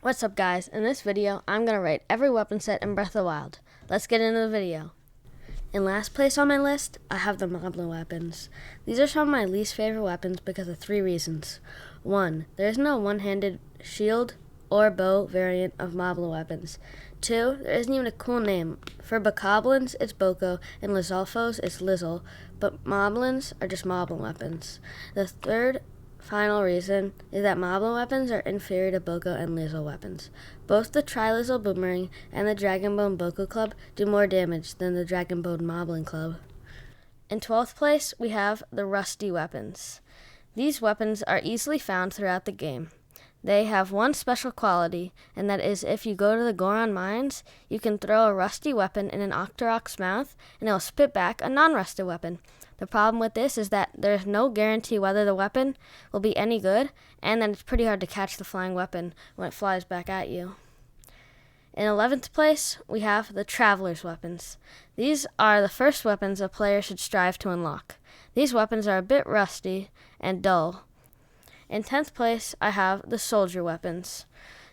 What's up, guys? In this video, I'm going to rate every weapon set in Breath of the Wild. Let's get into the video. In last place on my list, I have the Moblin weapons. These are some of my least favorite weapons because of 3 reasons. 1. There is no one-handed shield or bow variant of Moblin weapons. 2. There isn't even a cool name. For Bokoblins, it's Boko, and Lizalfos, it's Lizzle, but Moblins are just Moblin weapons. The third final reason is that Moblin weapons are inferior to Boko and Lizzle weapons. Both the Tri-Lizzle Boomerang and the Dragonbone Boko Club do more damage than the Dragonbone Moblin Club. In 12th place, we have the Rusty weapons. These weapons are easily found throughout the game. They have one special quality, and that is if you go to the Goron Mines, you can throw a rusty weapon in an Octorok's mouth, and it will spit back a non-rusty weapon. The problem with this is that there's no guarantee whether the weapon will be any good, and then it's pretty hard to catch the flying weapon when it flies back at you. In 11th place, we have the Traveler's weapons. These are the first weapons a player should strive to unlock. These weapons are a bit rusty and dull. In 10th place, I have the Soldier weapons.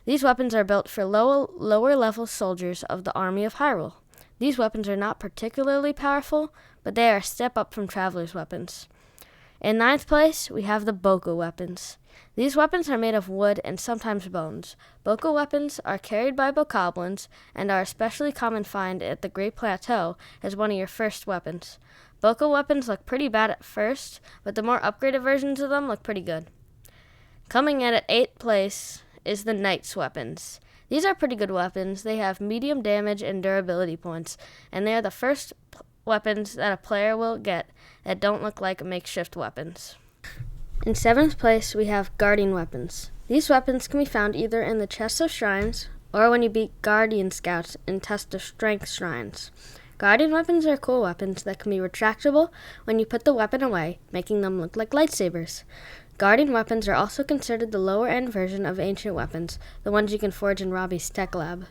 These weapons are built for lower level soldiers of the Army of Hyrule. These weapons are not particularly powerful, but they are a step up from Traveler's weapons. In 9th place, we have the Boko weapons. These weapons are made of wood and sometimes bones. Boko weapons are carried by Bokoblins and are especially common find at the Great Plateau as one of your first weapons. Boko weapons look pretty bad at first, but the more upgraded versions of them look pretty good. Coming in at 8th place is the Knight's weapons. These are pretty good weapons. They have medium damage and durability points, and they are the first weapons that a player will get that don't look like makeshift weapons. In 7th place, we have Guardian weapons. These weapons can be found either in the Chest of Shrines or when you beat Guardian Scouts in Test of Strength Shrines. Guardian weapons are cool weapons that can be retractable when you put the weapon away, making them look like lightsabers. Guardian weapons are also considered the lower-end version of ancient weapons, the ones you can forge in Robbie's Tech Lab.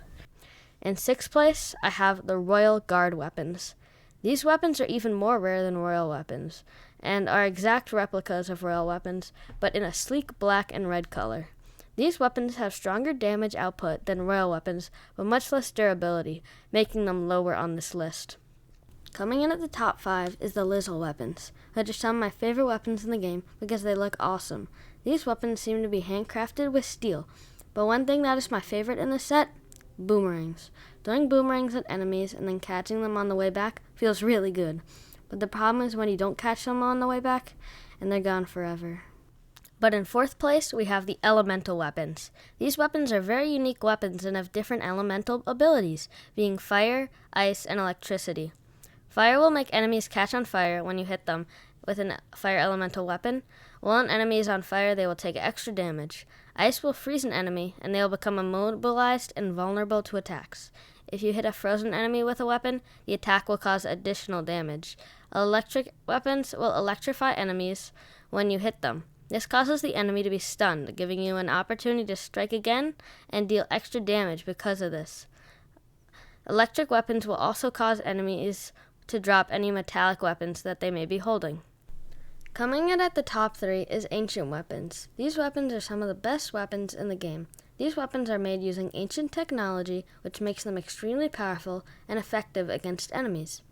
In 6th place, I have the Royal Guard weapons. These weapons are even more rare than royal weapons, and are exact replicas of royal weapons, but in a sleek black and red color. These weapons have stronger damage output than royal weapons, but much less durability, making them lower on this list. Coming in at the top 5 is the Lizzle weapons, which are some of my favorite weapons in the game because they look awesome. These weapons seem to be handcrafted with steel, but one thing that is my favorite in this set, boomerangs. Throwing boomerangs at enemies and then catching them on the way back feels really good, but the problem is when you don't catch them on the way back and they're gone forever. But in 4th place, we have the Elemental weapons. These weapons are very unique weapons and have different elemental abilities, being fire, ice, and electricity. Fire will make enemies catch on fire when you hit them with a fire elemental weapon. While an enemy is on fire, they will take extra damage. Ice will freeze an enemy, and they will become immobilized and vulnerable to attacks. If you hit a frozen enemy with a weapon, the attack will cause additional damage. Electric weapons will electrify enemies when you hit them. This causes the enemy to be stunned, giving you an opportunity to strike again and deal extra damage because of this. Electric weapons will also cause enemies to drop any metallic weapons that they may be holding. Coming in at the top 3 is Ancient weapons. These weapons are some of the best weapons in the game. These weapons are made using ancient technology, which makes them extremely powerful and effective against enemies.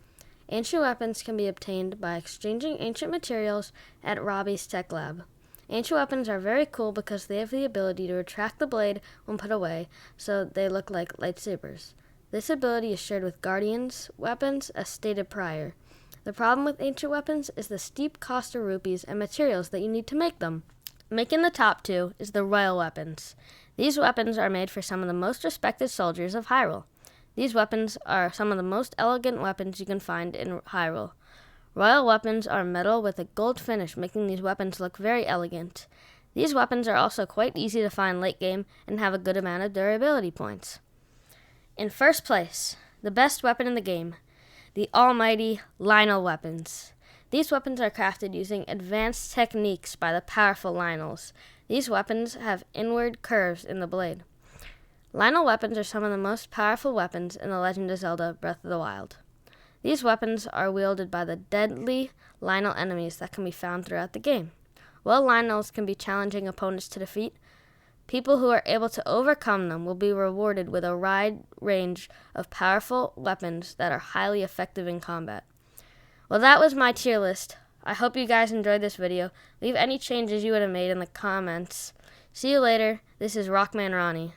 Ancient weapons can be obtained by exchanging ancient materials at Robbie's Tech Lab. Ancient weapons are very cool because they have the ability to retract the blade when put away, so they look like lightsabers. This ability is shared with Guardian's weapons, as stated prior. The problem with ancient weapons is the steep cost of rupees and materials that you need to make them. Making the top 2 is the Royal weapons. These weapons are made for some of the most respected soldiers of Hyrule. These weapons are some of the most elegant weapons you can find in Hyrule. Royal weapons are metal with a gold finish, making these weapons look very elegant. These weapons are also quite easy to find late game and have a good amount of durability points. In 1st place, the best weapon in the game, the almighty Lynel weapons. These weapons are crafted using advanced techniques by the powerful Lynels. These weapons have inward curves in the blade. Lynel weapons are some of the most powerful weapons in The Legend of Zelda Breath of the Wild. These weapons are wielded by the deadly Lynel enemies that can be found throughout the game. While Lynels can be challenging opponents to defeat, People who are able to overcome them will be rewarded with a wide range of powerful weapons that are highly effective in combat. Well, that was my tier list. I hope you guys enjoyed this video. Leave any changes you would have made in the comments. See you later. This is Rockman Ronnie.